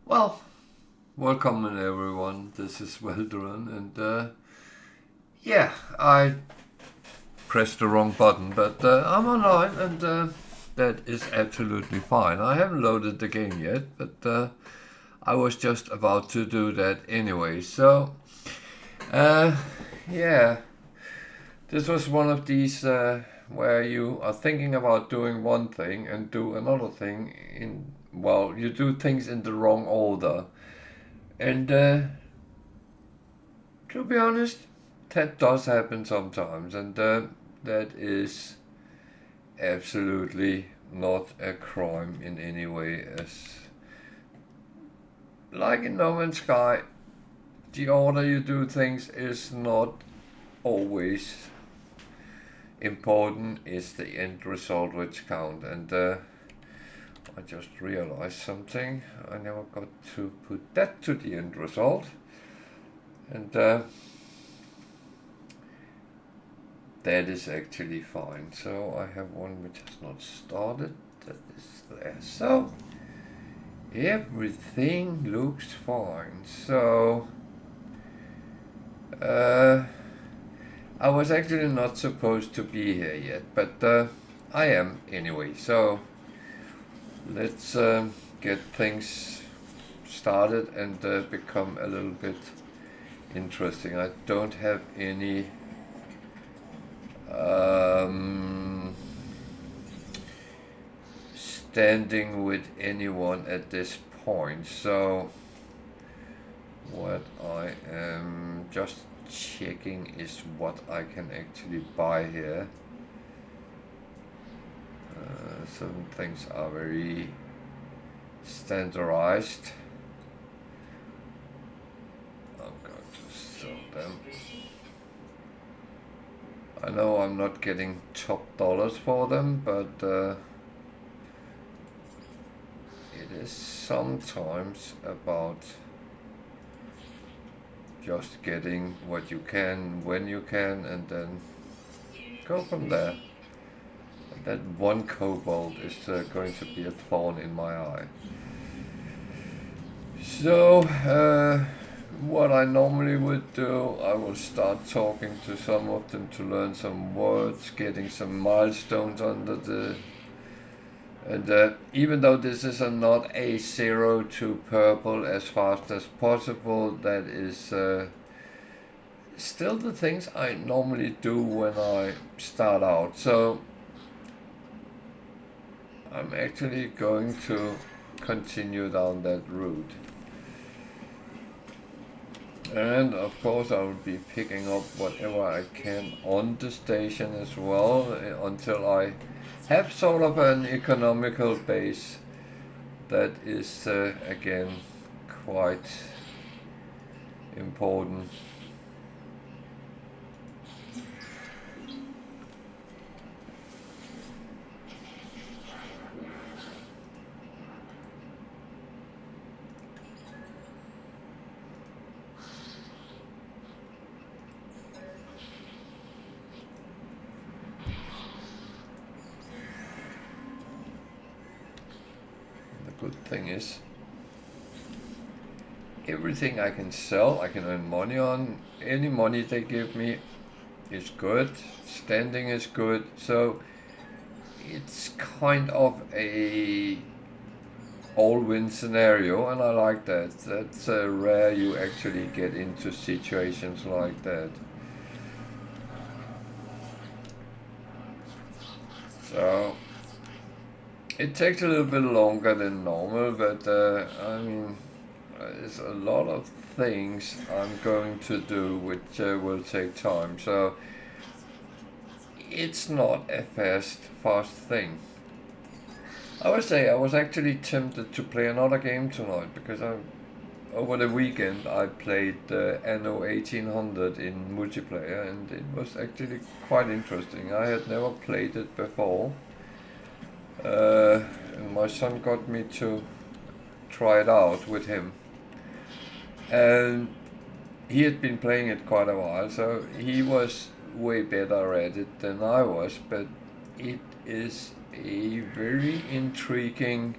Well, welcome everyone. This is Welderon, and yeah, I pressed the wrong button, but I'm online, and that is absolutely fine. I haven't loaded the game yet, but I was just about to do that anyway. So, yeah, this was one of these where you are thinking about doing one thing and do another thing in. Well, you do things in the wrong order. And to be honest, that does happen sometimes, and that is absolutely not a crime in any way. As like in No Man's Sky, the order you do things is not always important. It's the end result which count. And I just realized something. I never got to put that to the end result, and that is actually fine. So I have one which has not started. That is there. So everything looks fine. So I was actually not supposed to be here yet, but I am anyway. So let's get things started and become a little bit interesting. I don't have any standing with anyone at this point, so what I am just checking is what I can actually buy here. Some things are very standardized. I'm going to sell them. I know I'm not getting top dollars for them, but it is sometimes about just getting what you can when you can and then go from there. And that one cobalt is going to be a thorn in my eye. So what I normally would do, I will start talking to some of them to learn some words, getting some milestones under the. And even though this is not a 0 to purple as fast as possible, that is still the things I normally do when I start out. So I'm actually going to continue down that route. And of course I will be picking up whatever I can on the station as well until I have sort of an economical base that is again quite important. Good thing is, everything I can sell, I can earn money on. Any money they give me is good. Standing is good. So it's kind of a all-win scenario, and I like that. That's rare you actually get into situations like that. So it takes a little bit longer than normal, but I mean, there's a lot of things I'm going to do which will take time. So it's not a fast thing. I would say I was actually tempted to play another game tonight because over the weekend I played Anno 1800 in multiplayer, and it was actually quite interesting. I had never played it before. And my son got me to try it out with him, and he had been playing it quite a while, so he was way better at it than I was, but it is a very intriguing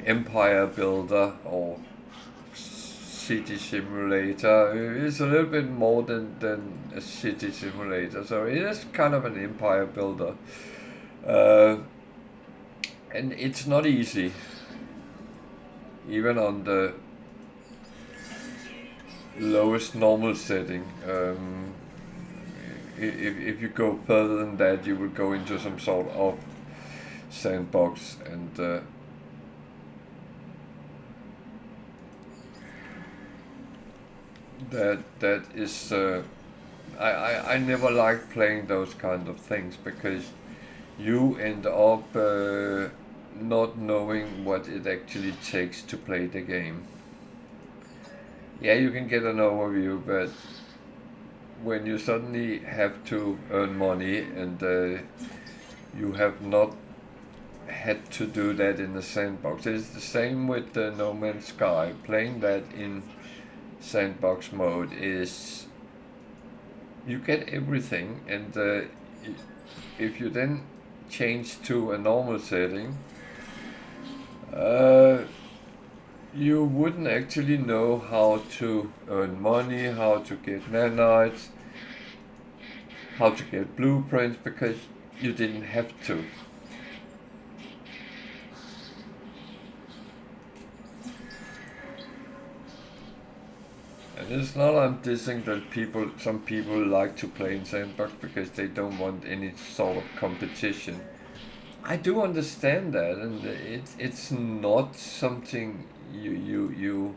empire builder or city simulator. It's a little bit more than a city simulator, so it is kind of an empire builder. And it's not easy, even on the lowest normal setting. If you go further than that, you will go into some sort of sandbox, and that is I never like playing those kind of things, because you end up not knowing what it actually takes to play the game. Yeah, you can get an overview, but when you suddenly have to earn money, and you have not had to do that in the sandbox. It's the same with the No Man's Sky. Playing that in sandbox mode is, you get everything, and if you then change to a normal setting, you wouldn't actually know how to earn money, how to get nanites, how to get blueprints, because you didn't have to. And it's not I'm dissing that some people like to play in sandbox because they don't want any sort of competition. I do understand that, and it's not something you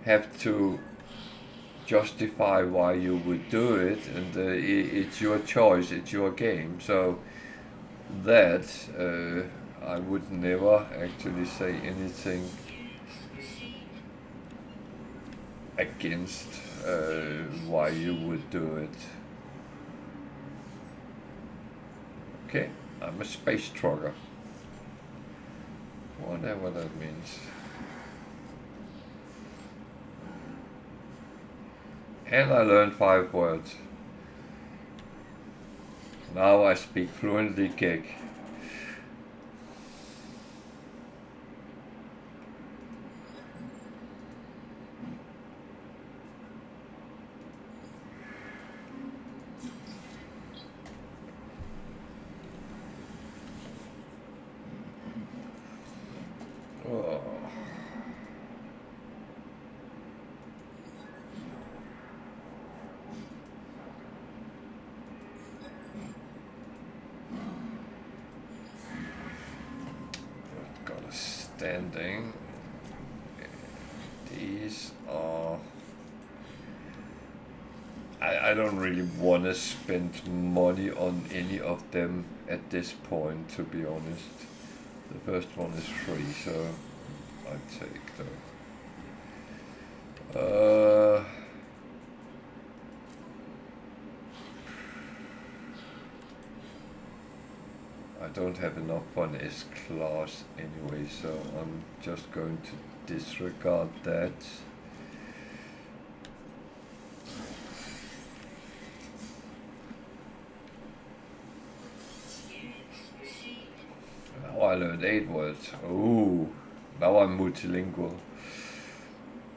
have to justify why you would do it, and it's your choice, it's your game. So that I would never actually say anything against why you would do it. Okay, I'm a space trucker. Whatever that means. And I learned 5 words. Now I speak fluently Gig. Oh. Got a standing. These are... I don't really want to spend money on any of them at this point, to be honest. The first one is free, so I take that. I don't have enough on S-Class anyway, so I'm just going to disregard that. Now I learned 8 words. Ooh, now I'm multilingual,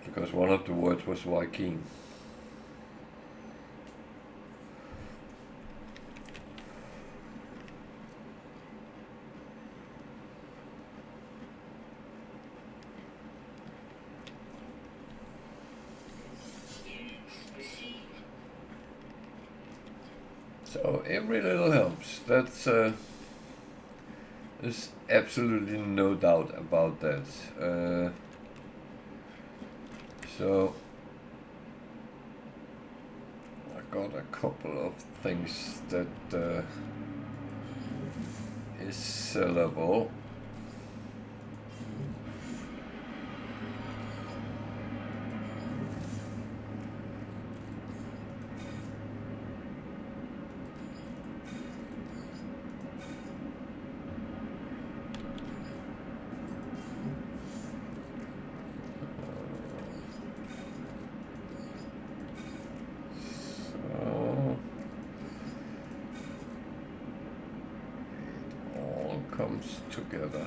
because one of the words was Viking. So every little helps. That's there's absolutely no doubt about that. So I got a couple of things that is sellable. Comes together.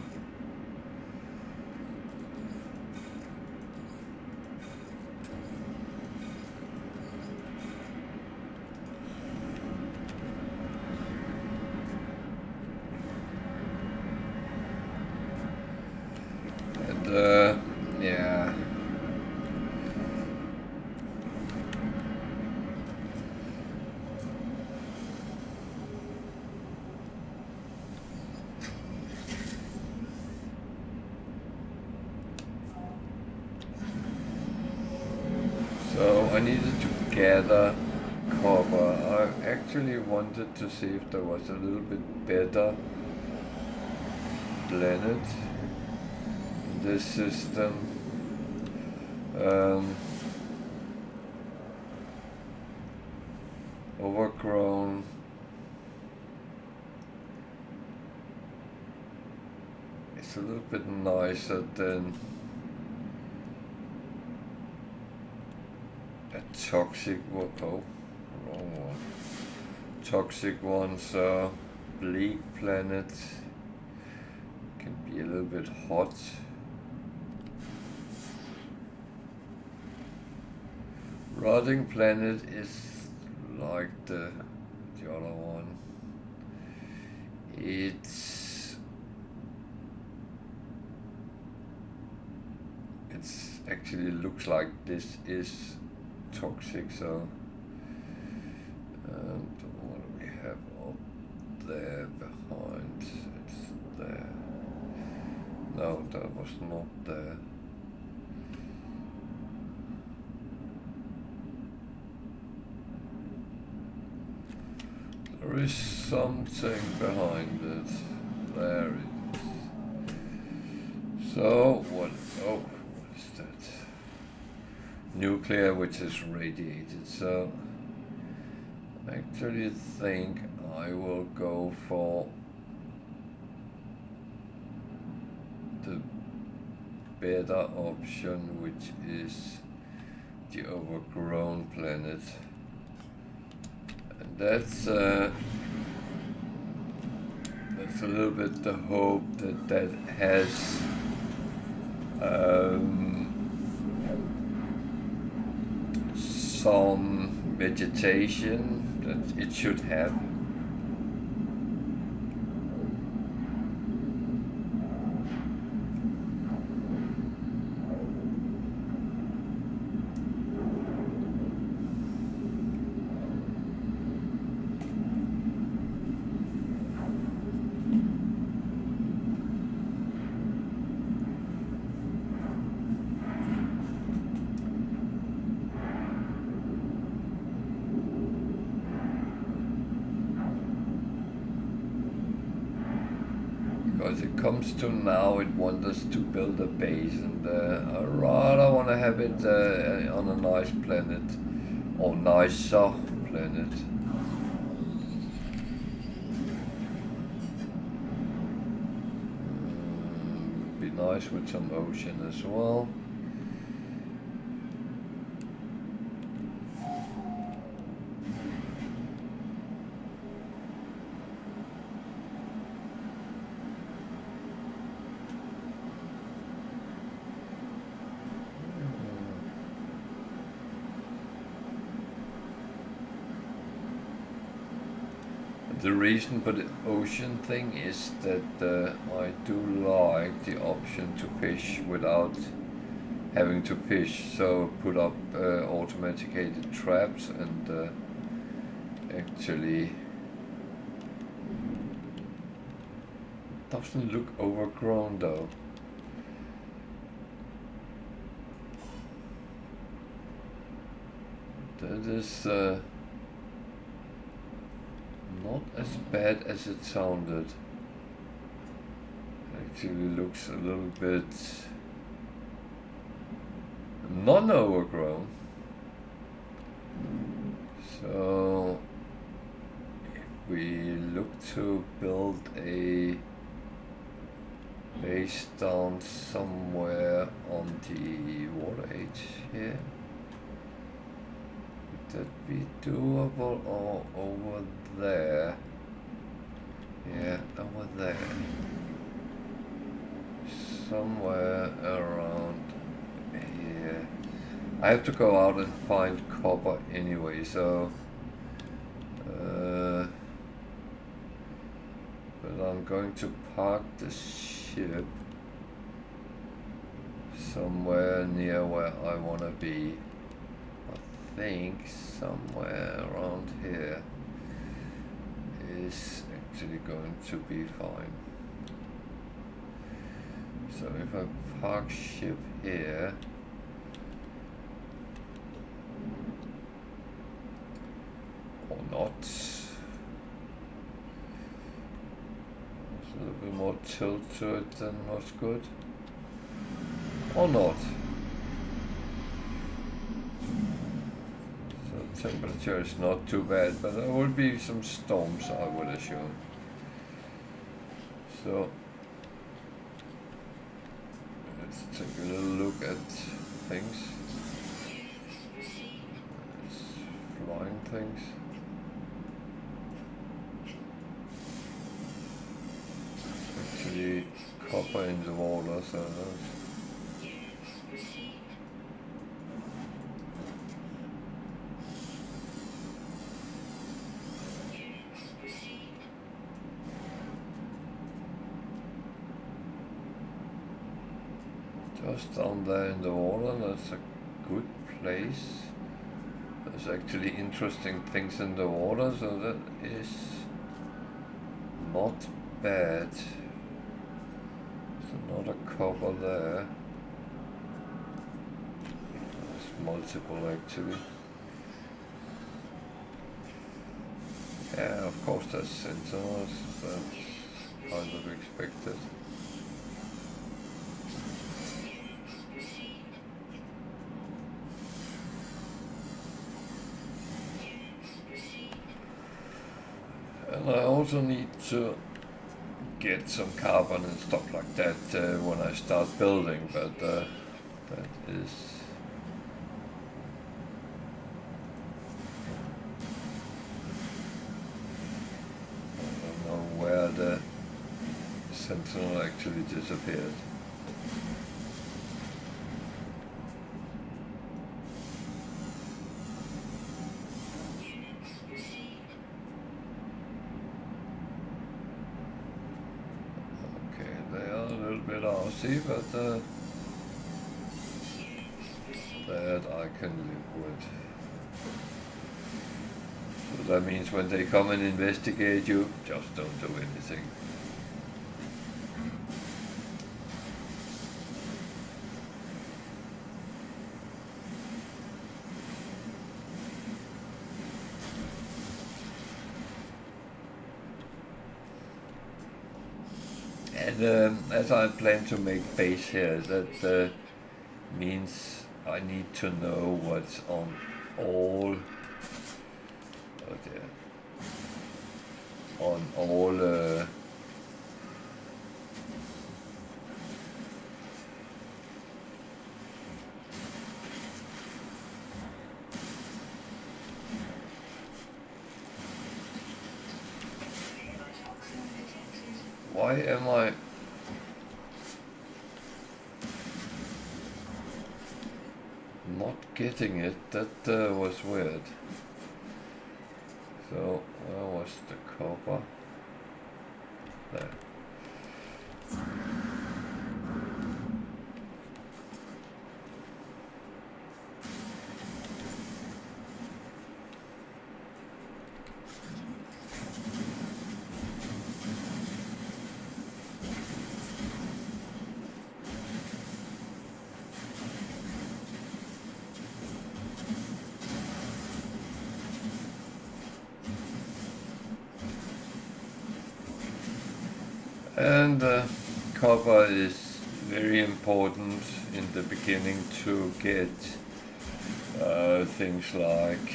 I needed to gather copper. I actually wanted to see if there was a little bit better planet in this system. Overgrown. It's a little bit nicer than a toxic one. Oh, wrong one. Toxic one, so bleak planet can be a little bit hot. Rotting planet is like the other one. It's actually looks like this is toxic. So what do we have up there behind? It's there. No, that was not there. There is something behind it. There it is. So what? Oh, what is that? Nuclear, which is radiated. So I actually think I will go for the better option, which is the overgrown planet. And that's a little bit the hope that has some vegetation that it should have. Because it comes to now, it wants us to build a base, and I rather want to have it on a nice planet, or nicer planet. Be nice with some ocean as well. The reason for the ocean thing is that I do like the option to fish without having to fish, so put up automated traps, and actually it doesn't look overgrown though. That is not as bad as it sounded. Actually looks a little bit non-overgrown. So if we look to build a base down somewhere on the water edge here, would that be doable, or over there? Yeah, over there. Somewhere around here. I have to go out and find copper anyway, so but I'm going to park the ship somewhere near where I want to be. I think somewhere around here is actually going to be fine. So if I park ship here, not. There's a little bit more tilt to it than was good. Or not. So temperature is not too bad, but there will be some storms, I would assume. So let's take a little look at things. There's flying things. Actually copper in the water, so that's just down there in the water. That's a good place. There's actually interesting things in the water, so that is not bad. There's another copper there. There's multiple actually. Yeah, of course there's sentinels. That's kind of expected. And I also need to get some carbon and stuff like that when I start building, but that is I don't know where the sentinel actually disappeared. But that I can live with. So that means when they come and investigate you, just don't do anything. And as I plan to make base here, that means I need to know what's on all, oh dear, on all why am I not getting it? That was weird. So where was the copper? There. And copper is very important in the beginning to get things like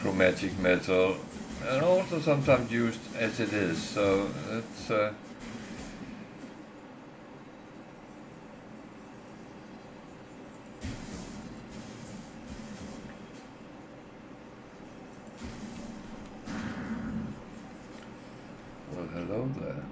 chromatic metal, and also sometimes used as it is. So it's well, hello there.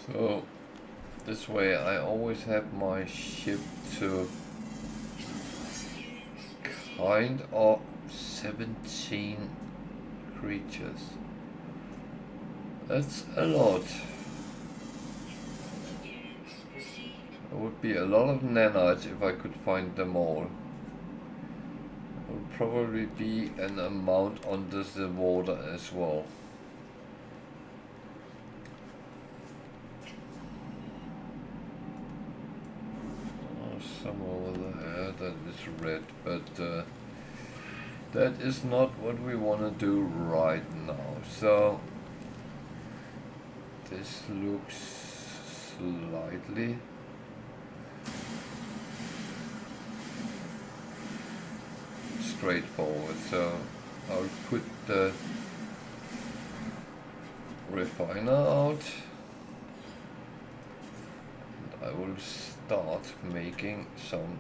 So This way I always have my ship to kind of 17 creatures. That's a lot. It would be a lot of nanites if I could find them all. It would probably be an amount under the water as well. Some over there that is red, but that is not what we want to do right now. So this looks slightly straightforward. So I'll put the refiner out. I will start making some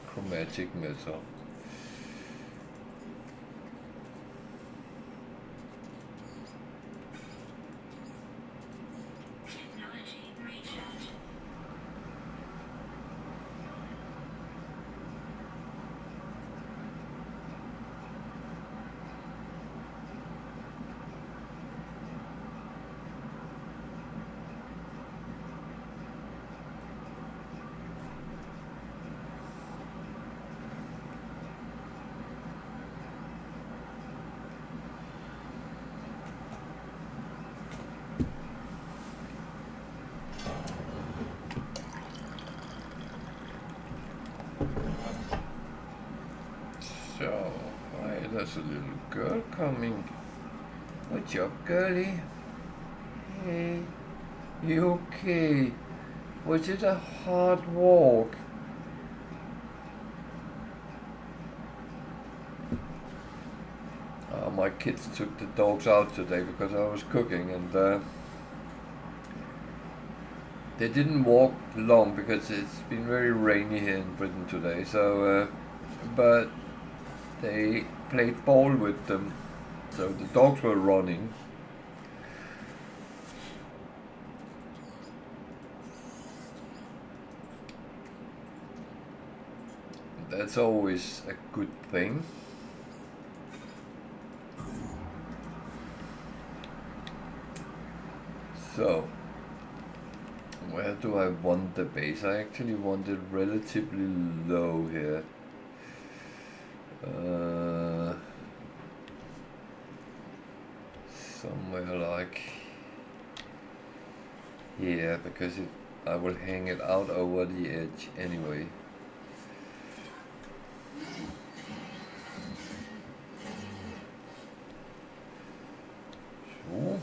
chromatic metal. So, hi, there's a little girl coming. What's up, girlie? Hey, you okay? Was it a hard walk? My kids took the dogs out today because I was cooking, and they didn't walk long because it's been very rainy here in Britain today. So, but they played ball with them, so the dogs were running. That's always a good thing. So, where do I want the base? I actually want it relatively low here. Somewhere like here, because I will hang it out over the edge anyway. Sure.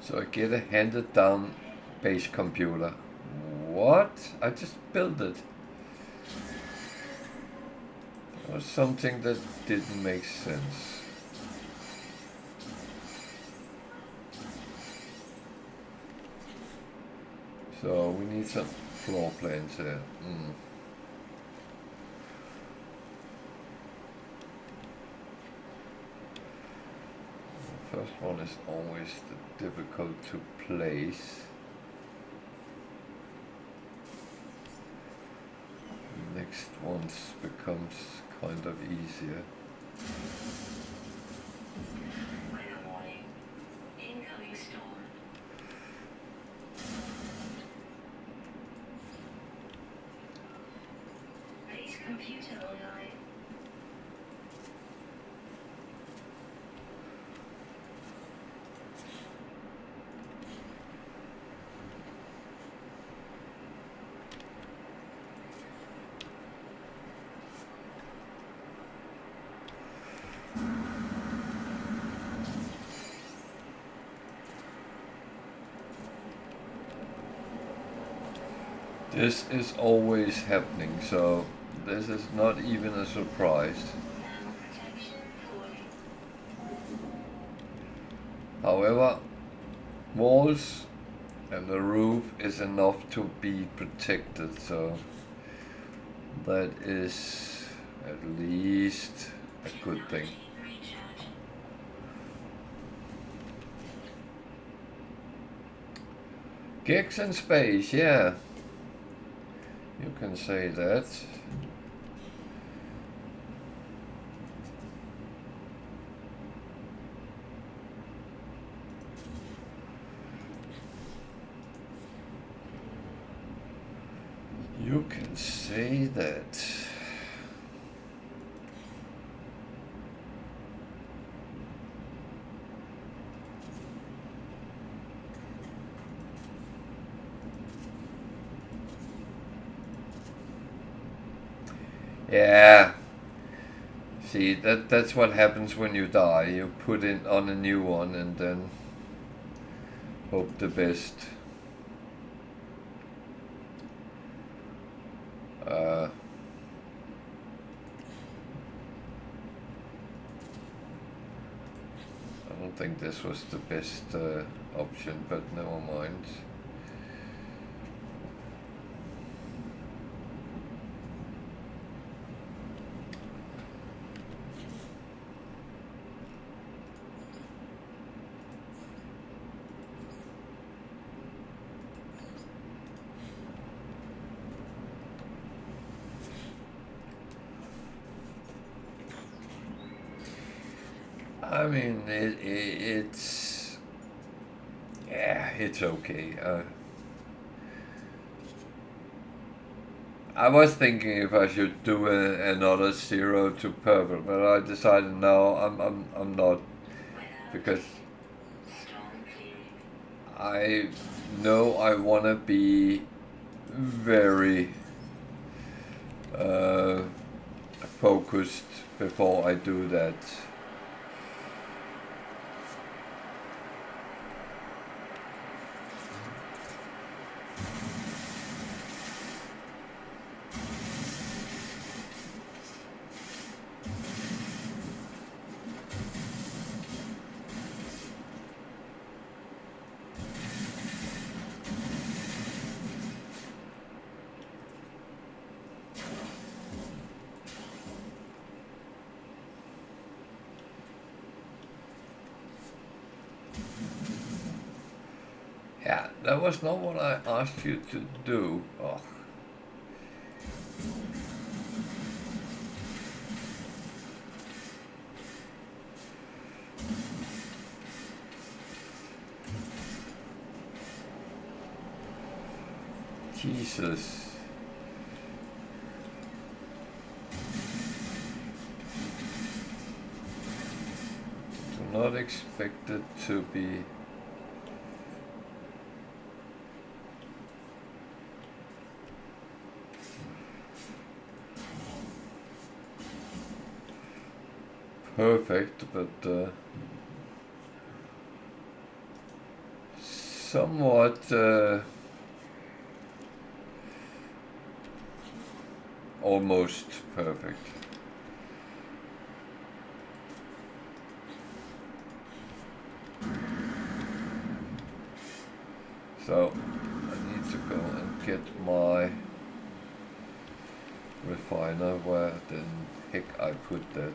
So I get a handed down base computer. What? I just built it. That was something that didn't make sense. So we need some floor plans here. First one is always difficult to place. The next ones becomes kind of easier. Weather warning. Incoming storm. Base computer online. This is always happening, so this is not even a surprise. Thermal protection falling. However, walls and the roof is enough to be protected, so that is at least a good thing. Recharge. Gigs in space, yeah. You can say that. You can say that. Yeah. See, that's what happens when you die. You put it on a new one and then hope the best. I don't think this was the best option, but never mind. I mean, it's yeah, it's okay. I was thinking if I should do another 0 to purple, but I decided no, I'm not, because Storm clearing. I know I wanna be very focused before I do that. Yeah, that was not what I asked you to do. Oh. Jesus. Do not expect it to be. Perfect, but somewhat almost perfect. So I need to go and get my refiner. Where the heck I put that?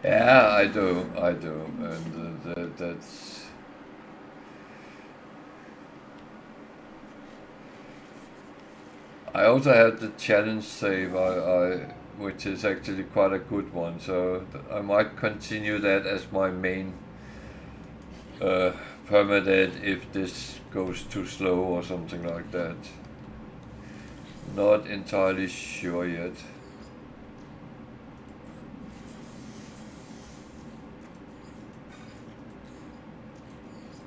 Yeah, I do, and that's. I also had the challenge save, which is actually quite a good one. So I might continue that as my main permadeath if this goes too slow or something like that. Not entirely sure yet.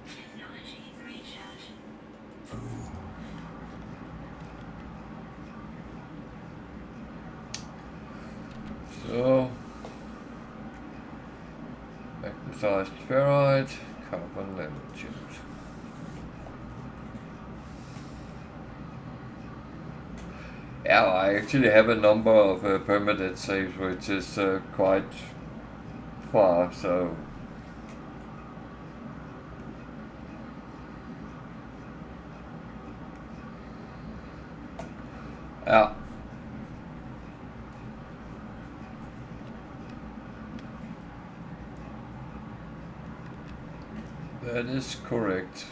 Technology recharge. So, magnetized ferrite, carbon nanotubes. Yeah, I actually have a number of permanent saves, which is quite far, so... Yeah. That is correct.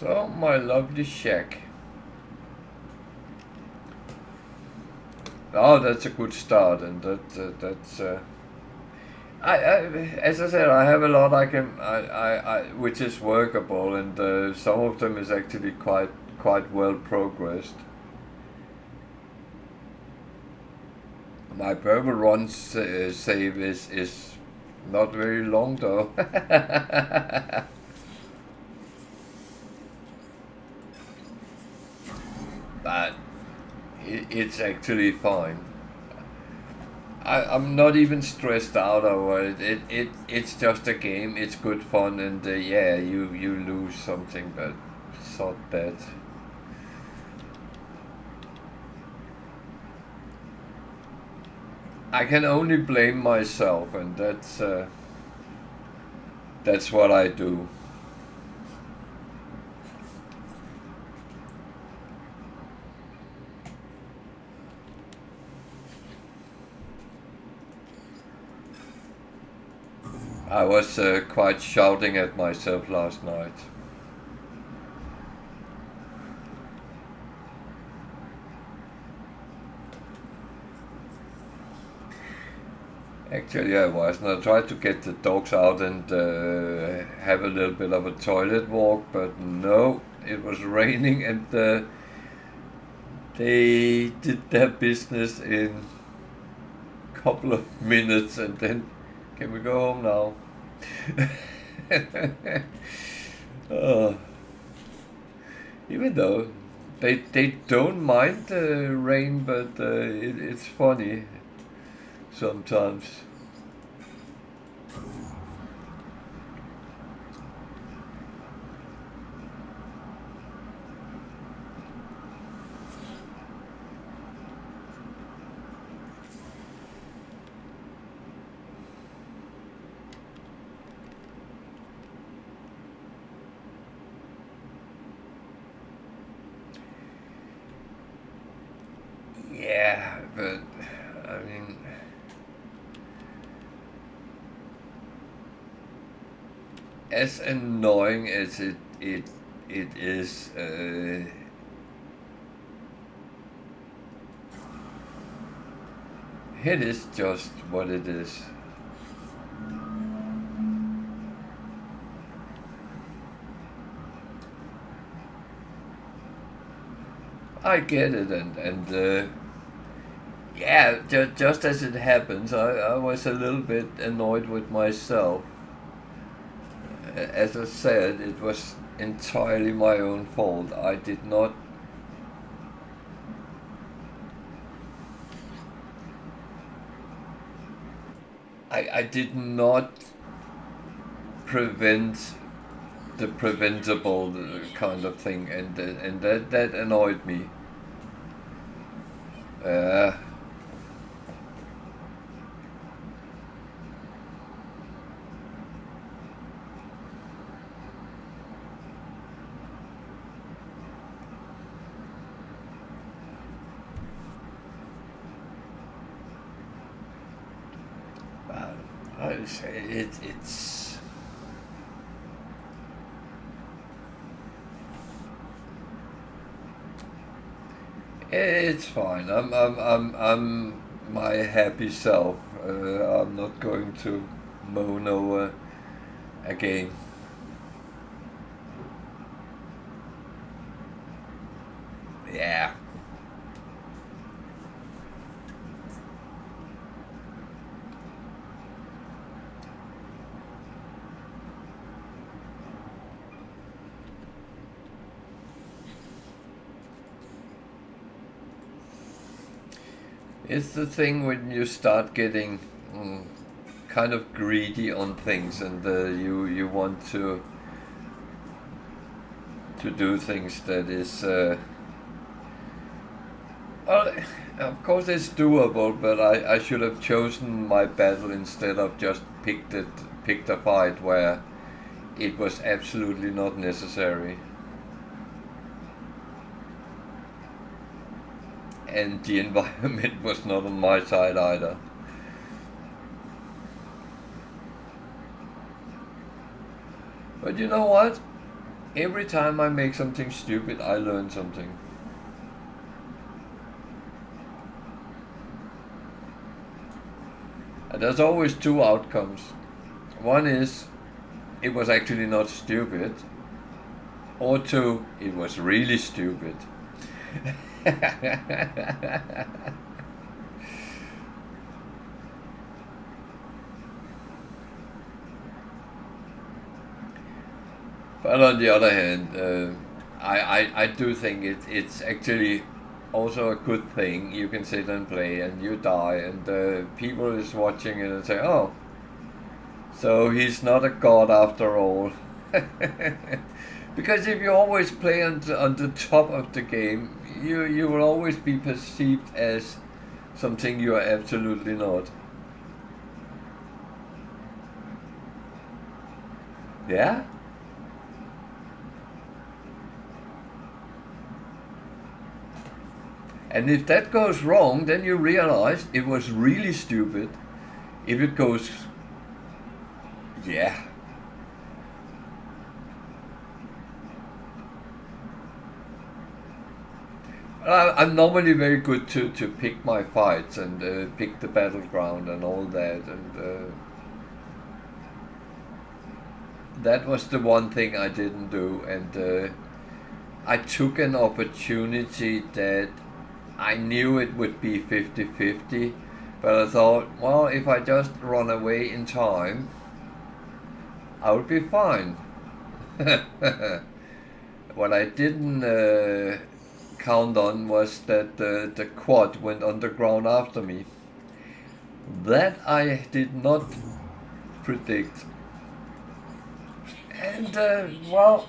So, my lovely shack. Oh, that's a good start, and that's. As I said, I have a lot which is workable, and some of them is actually quite well progressed. My purple run save is not very long though. But it's actually fine. I'm not even stressed out over it. It's just a game. It's good fun, and yeah, you lose something, but sod that. I can only blame myself, and that's what I do. I was quite shouting at myself last night. Actually, I was, and I tried to get the dogs out and have a little bit of a toilet walk, but no, it was raining, and they did their business in a couple of minutes, and then can we go home now? uh, Even though they don't mind the rain, but it's funny sometimes. Yeah, but I mean, as annoying as it is, it is just what it is. I get it, and yeah, just as it happens, I was a little bit annoyed with myself. As I said, it was entirely my own fault. I did not. I did not prevent the preventable kind of thing, and that annoyed me. Uh, I say it's It's fine. I'm my happy self. I'm not going to moan over a game. Yeah. It's the thing when you start getting kind of greedy on things, and you want to do things that is well, of course it's doable, but I should have chosen my battle instead of just picked a fight where it was absolutely not necessary. And the environment was not on my side either. But you know what? Every time I make something stupid, I learn something. And there's always two outcomes. One is, it was actually not stupid. Or two, it was really stupid. But on the other hand, I do think it's actually also a good thing. You can sit and play and you die, and people is watching it and say, oh, so he's not a god after all. Because if you always play on the top of the game, you will always be perceived as something you are absolutely not. Yeah? And if that goes wrong, then you realize it was really stupid. If it goes, yeah. I'm normally very good to pick my fights and pick the battleground and all that. And that was the one thing I didn't do. And I took an opportunity that I knew it would be 50-50, but I thought, well, if I just run away in time, I would be fine. What I didn't count on was that the quad went underground after me. That I did not predict. And, well,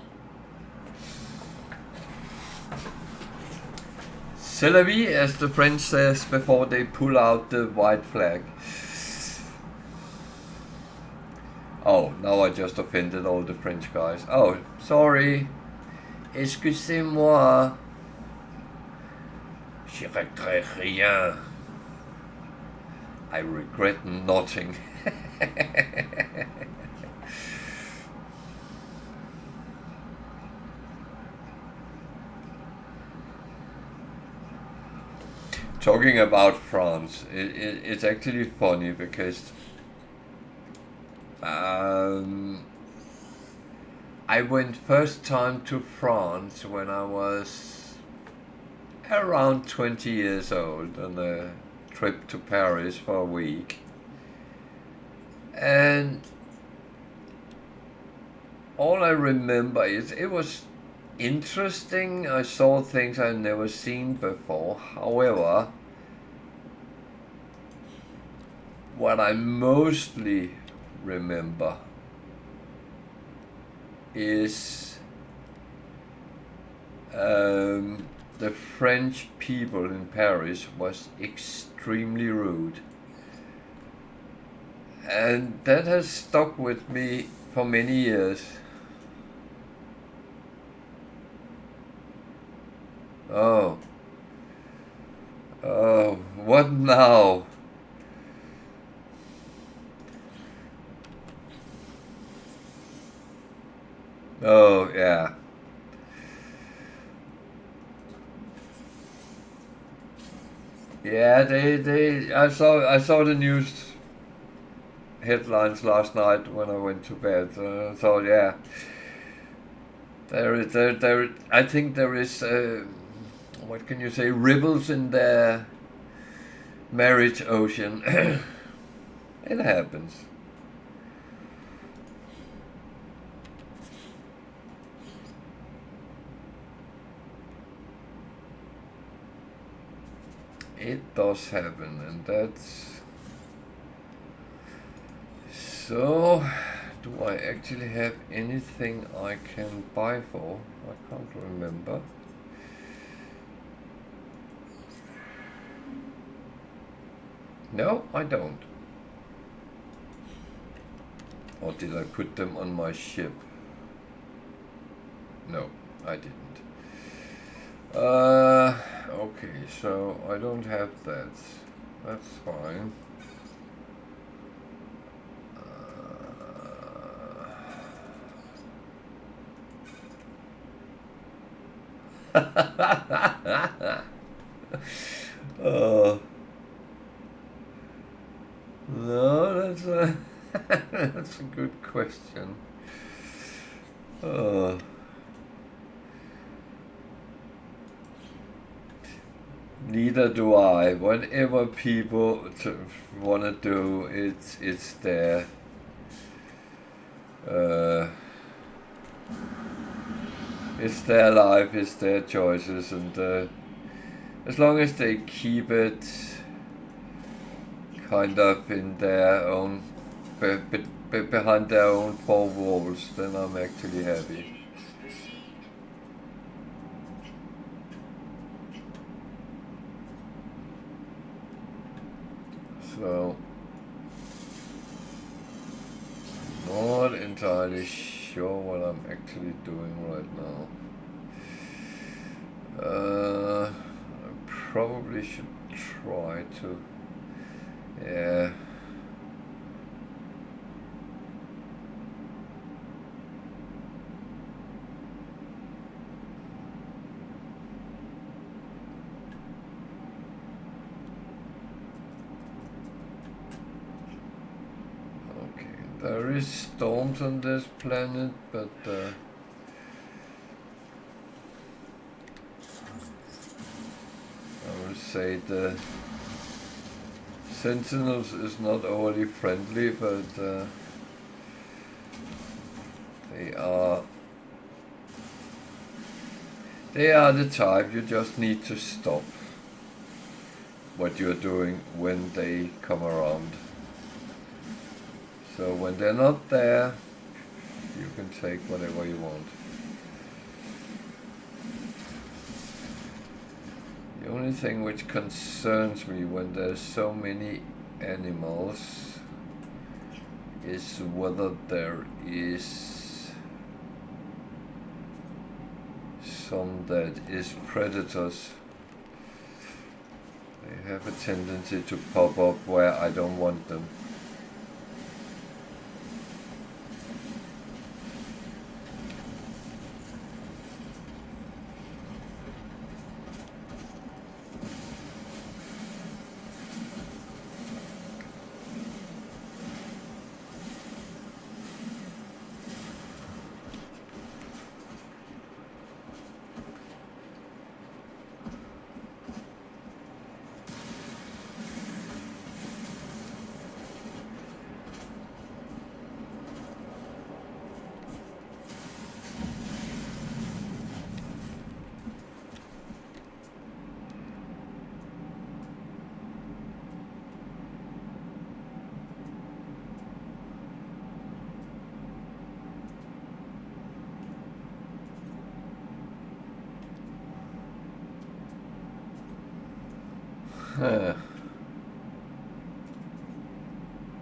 c'est la vie, as the French says before they pull out the white flag. Oh, now I just offended all the French guys. Oh, sorry. Excusez-moi. Je regrette rien. I regret nothing. Talking about France, it's actually funny because I went first time to France when I was around 20 years old on a trip to Paris for a week. And all I remember is it was interesting. I saw things I'd never seen before. However, what I mostly remember is the French people in Paris was extremely rude. And that has stuck with me for many years. Oh. Oh, what now? Oh, yeah. Yeah, I saw the news headlines last night when I went to bed. So yeah, I think there is, what can you say, ripples in their marriage ocean. It happens. It does happen, and that's so. Do I actually have anything I can buy for? I can't remember. No, I don't. Or did I put them on my ship? No, I didn't. Okay, so I don't have that. That's fine. Uh, no, that's a that's a good question. Uh, Neither do I. Whatever people want to do, it's their uh, it's their life, it's their choices, and as long as they keep it kind of in their own behind their own four walls, then I'm actually happy. So, not entirely sure what I'm actually doing right now. I probably should try to, yeah. There is storms on this planet, but I would say the Sentinels is not overly friendly, but they are the type you just need to stop what you're doing when they come around. So when they're not there, you can take whatever you want. The only thing which concerns me when there's so many animals is whether there is some that is predators. They have a tendency to pop up where I don't want them.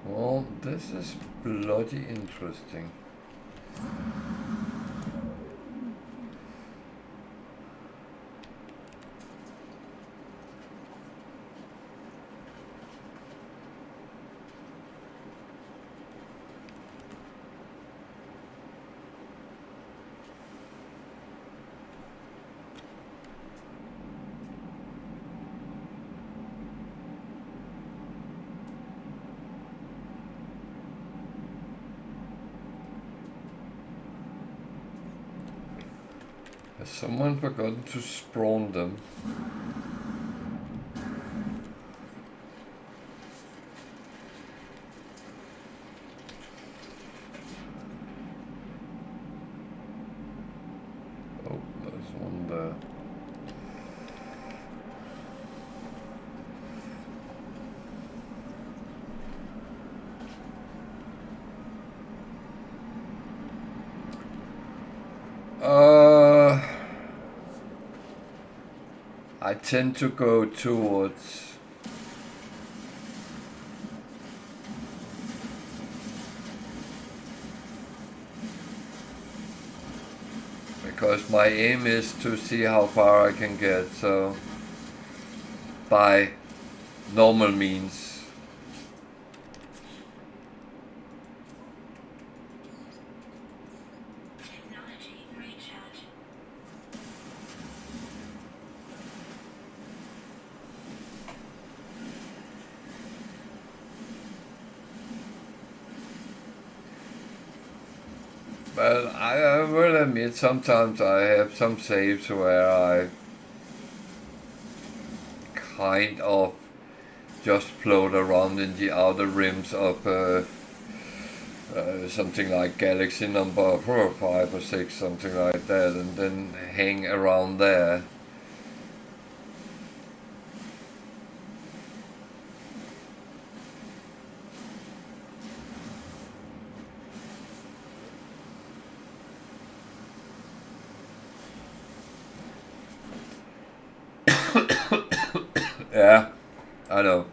Well, this is bloody interesting. Has someone forgotten to spawn them? Oh, there's one there. I tend to go towards because my aim is to see how far I can get, so by normal means. Technology recharge. Well, I will admit sometimes I have some saves where I kind of just float around in the outer rims of something like galaxy number 4 or 5 or 6, something like that, and then hang around there. Yeah, I know.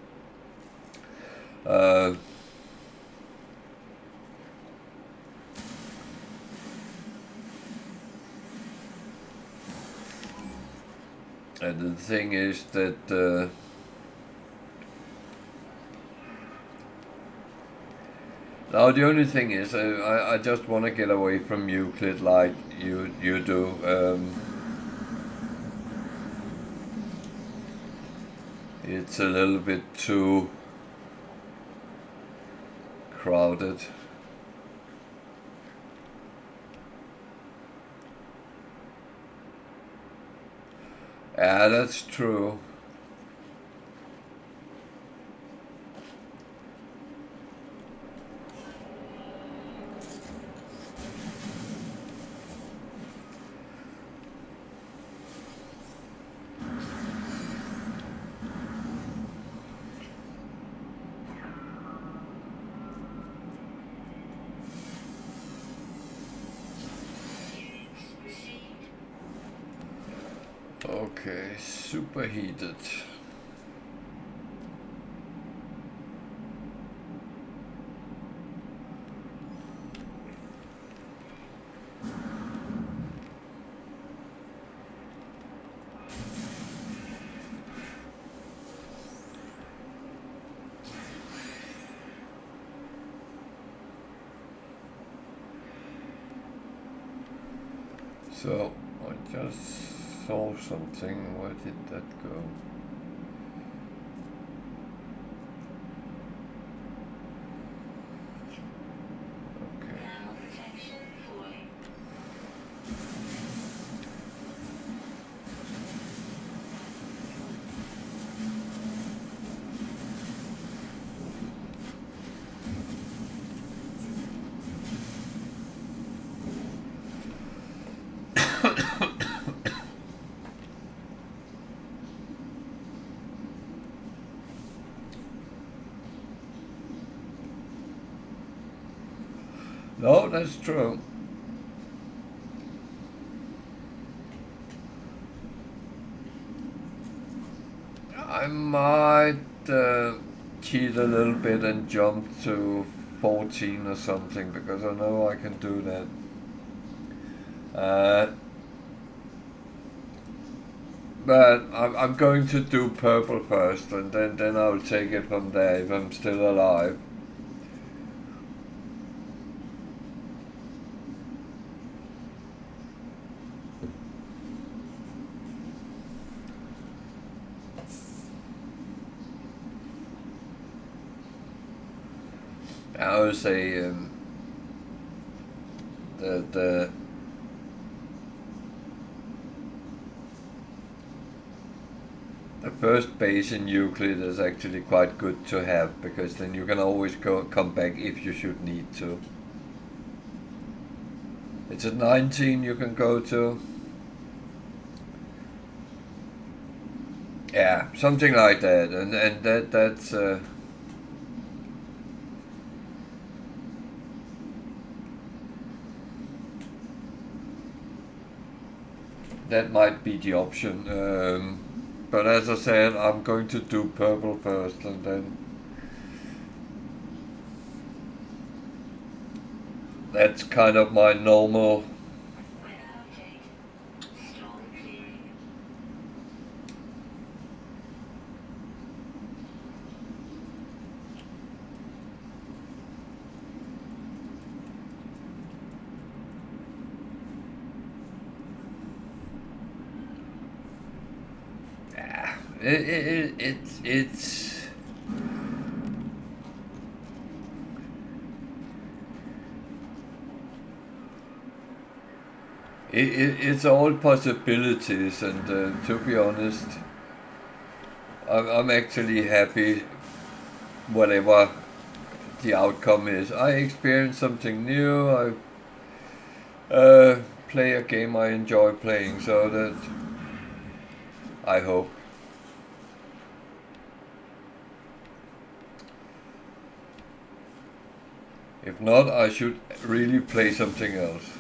And the thing is that now the only thing is I just want to get away from Euclid like you do. It's a little bit too crowded. Yeah, that's true. Units received. Okay, superheated. So I just saw something. Where did that go? Okay. Thermal protection 40. No, that's true. I might cheat a little bit and jump to 14 or something because I know I can do that. But I'm going to do purple first, and then I'll take it from there if I'm still alive. I would say the First base in Euclid is actually quite good to have, because then you can always come back if you should need to. It's at 19 you can go to. Yeah, something like that, and that's that might be the option. But as I said, I'm going to do purple first, and then that's kind of my normal. Weather update. Storm clearing. It's it's all possibilities, and to be honest, I'm actually happy whatever the outcome is. I experience something new. I play a game I enjoy playing, so that I hope. If not, I should really play something else.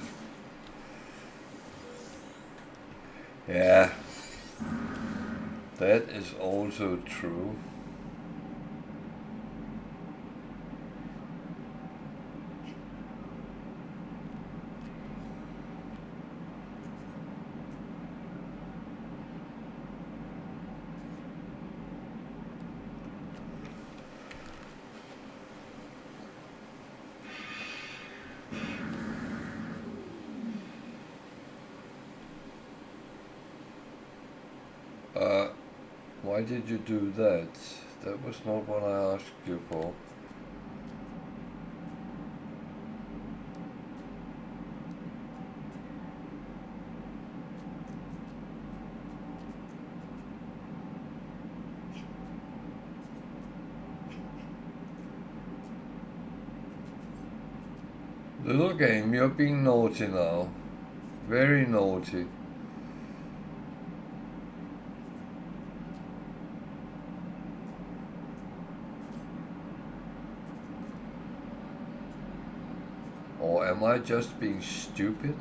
Yeah, that is also true. Why did you do that? That was not what I asked you for. Little game, you're being naughty now. Very naughty. Or am I just being stupid?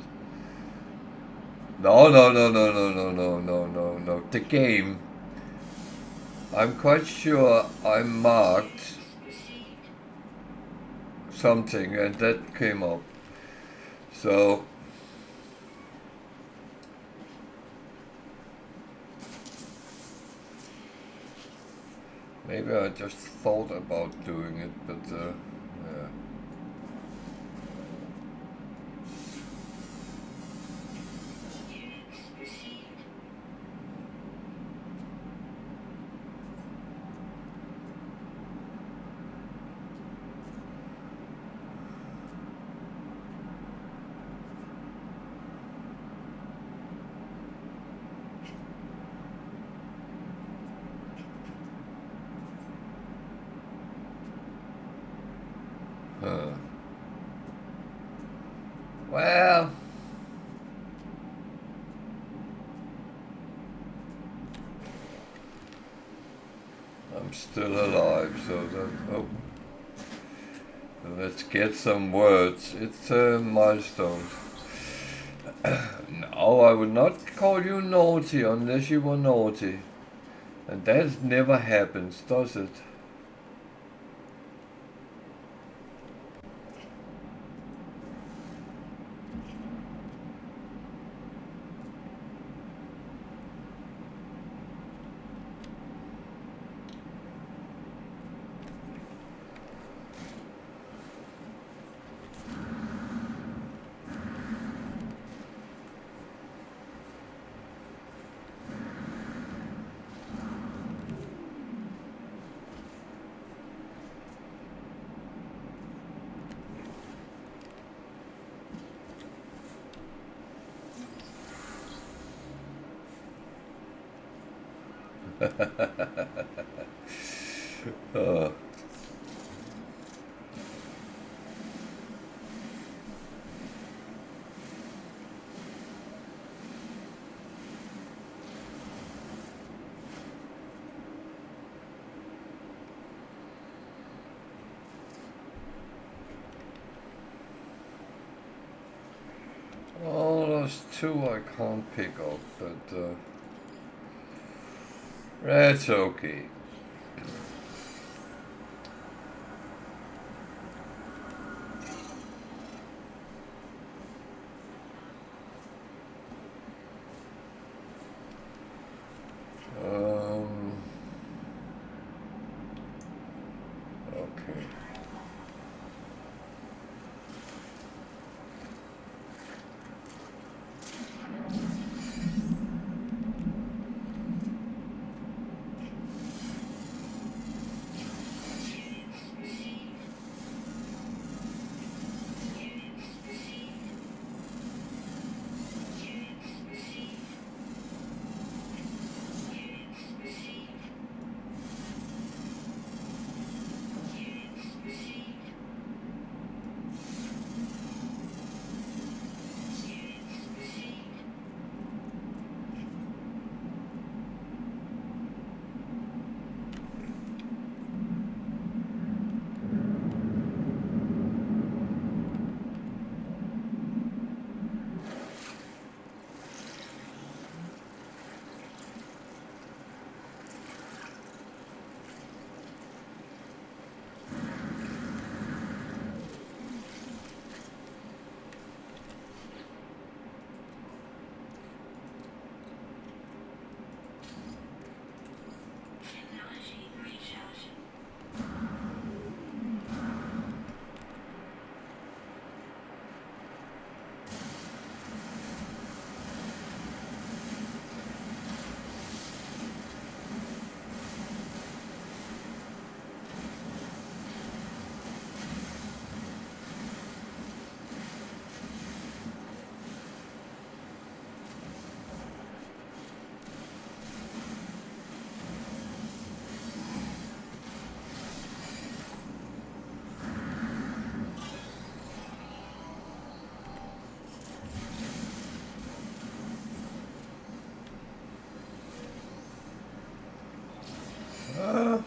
No. The game. I'm quite sure I marked Received. something and that came up. So maybe I just thought about doing it, but yeah. Units received. Huh. Well, I'm still alive, so that, oh, let's get some words. It's a milestone. No, I would not call you naughty unless you were naughty. And that never happens, does it? uh, oh, those two I can't pick up, but that's okay. Okay. Technology recharge. Uh,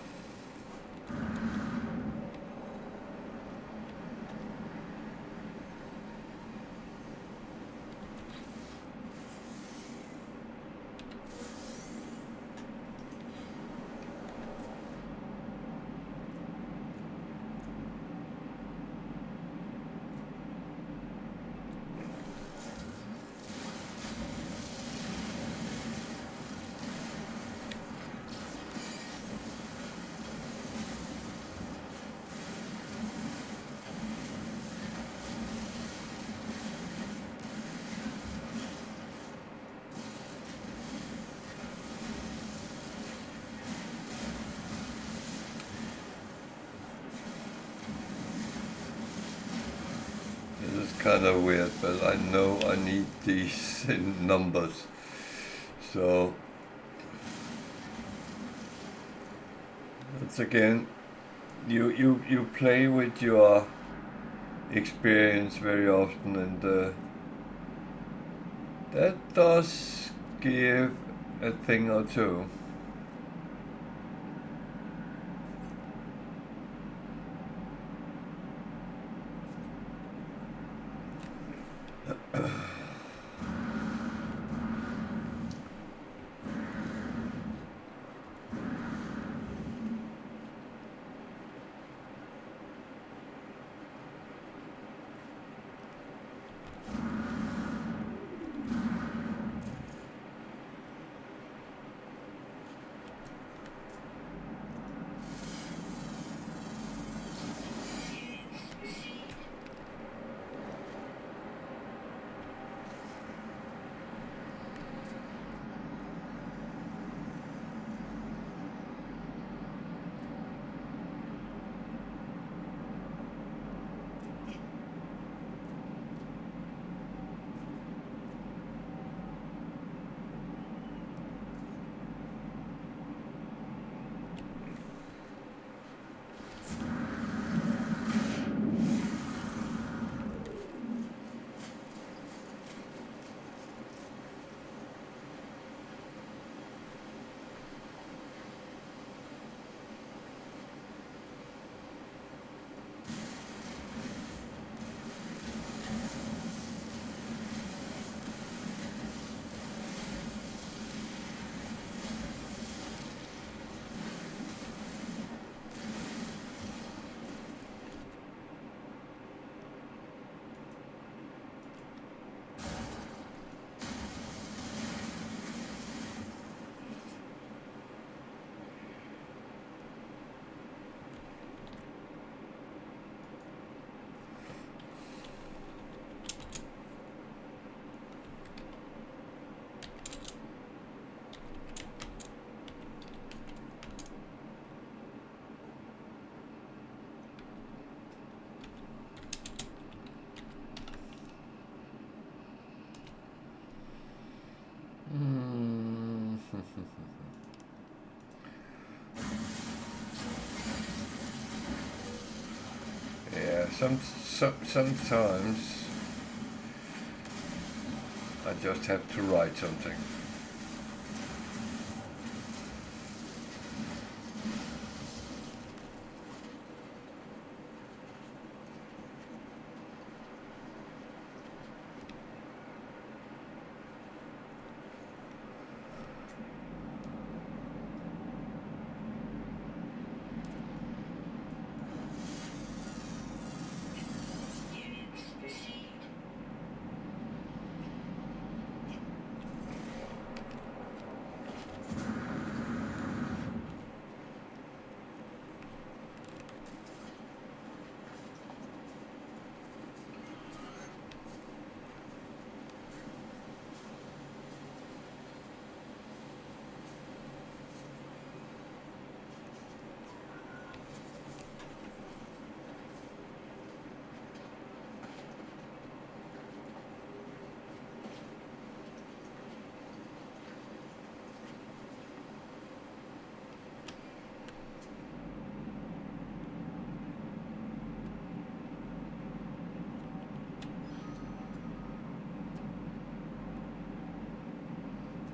this is kind of weird, but I know I need these in numbers. So, once again, you play with your experience very often, and that does give a thing or two. Sometimes I just have to write something. Units received.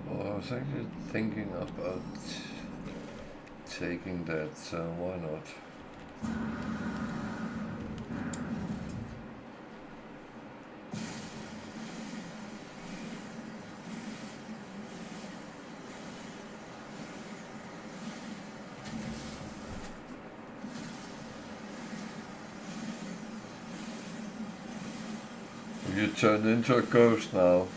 Well, I was actually thinking about taking that, so why not? You turned into a ghost now.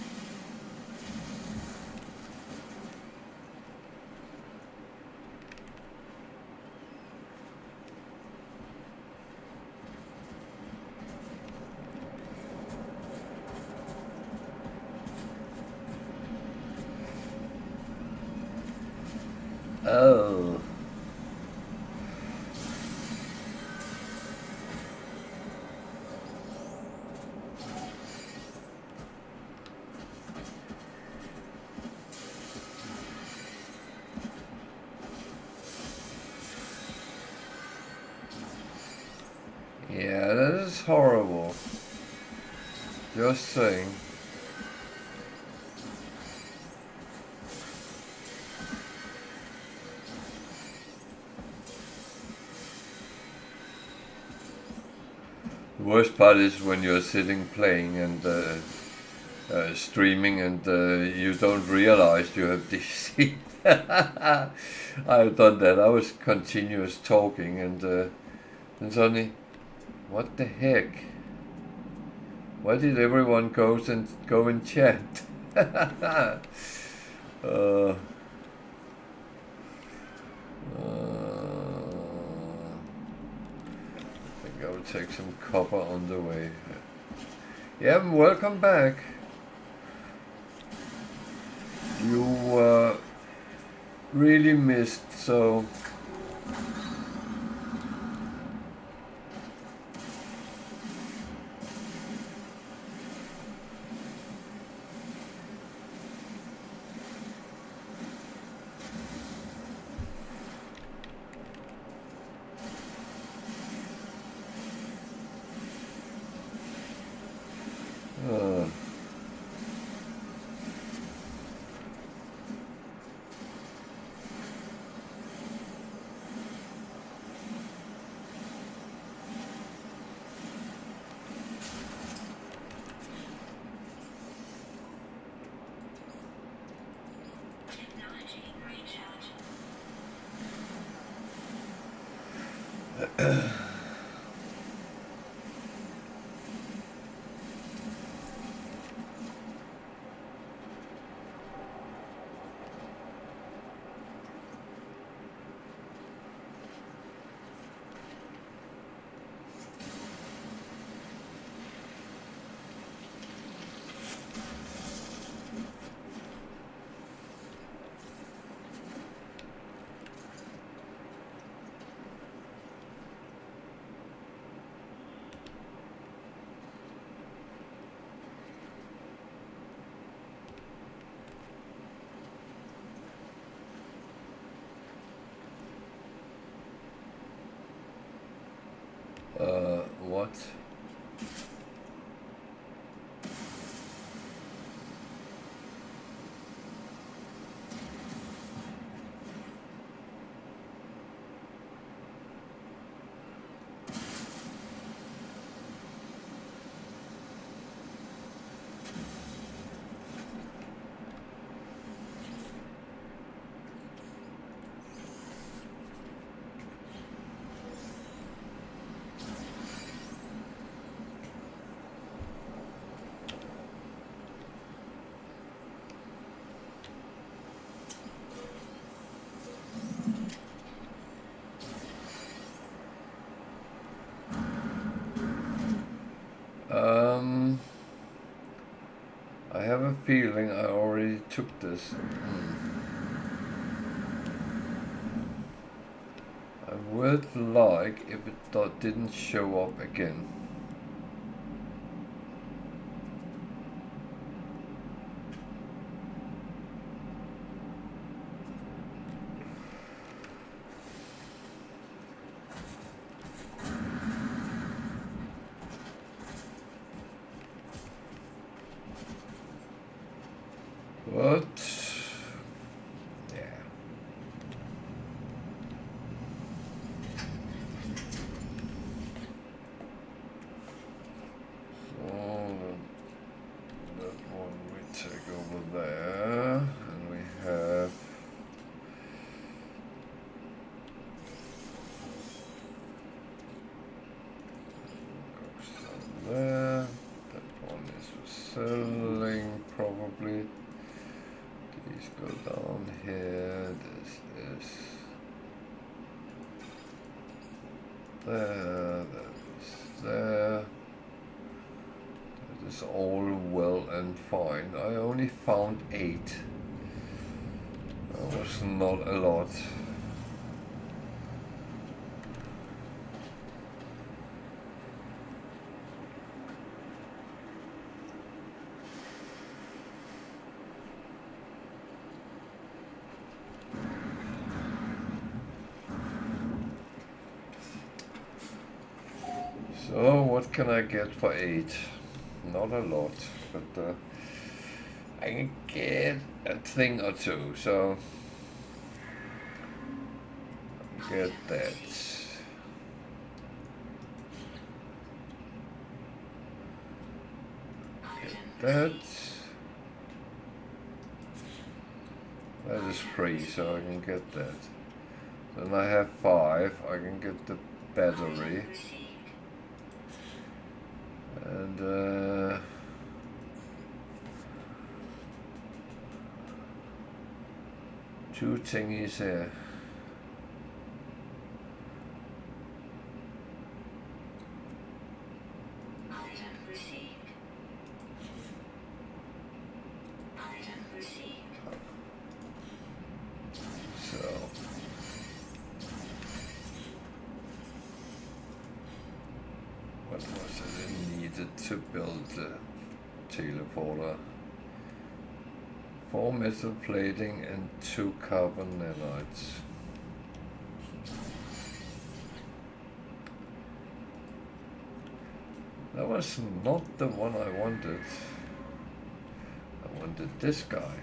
Oh. Yeah, that is horrible. Just saying. The worst part is when you're sitting playing and streaming and you don't realize you have DC. I've done that. I was continuous talking and suddenly, what the heck? Why did everyone go and chat? I think I will take some copper on the way. Yeah, welcome back. You really missed, so Technology recharge. what? I have a feeling I already took this. I would like if it didn't show up again. But yeah. So that one we take over there, and we have goes down there. That one is for selling probably. These go down here, this is there, that is there. That is all well and fine. I only found 8. That was not a lot. So what can I get for 8? Not a lot, but I can get a thing or two, so get that. Get that. That is free, so I can get that. Then I have 5, I can get the battery. And 2 thingies here. So what was it needed to build the teleporter? 4 metal plating and 2 carbon nanites. That was not the one I wanted. I wanted this guy.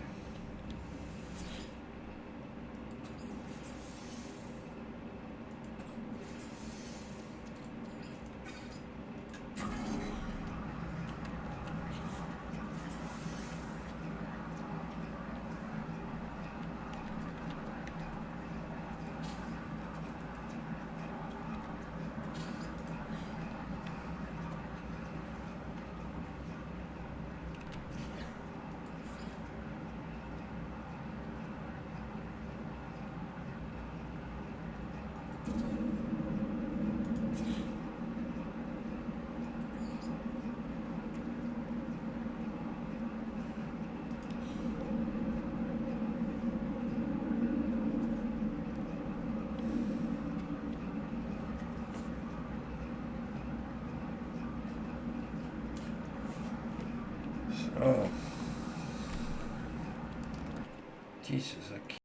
Oh. Jesus, I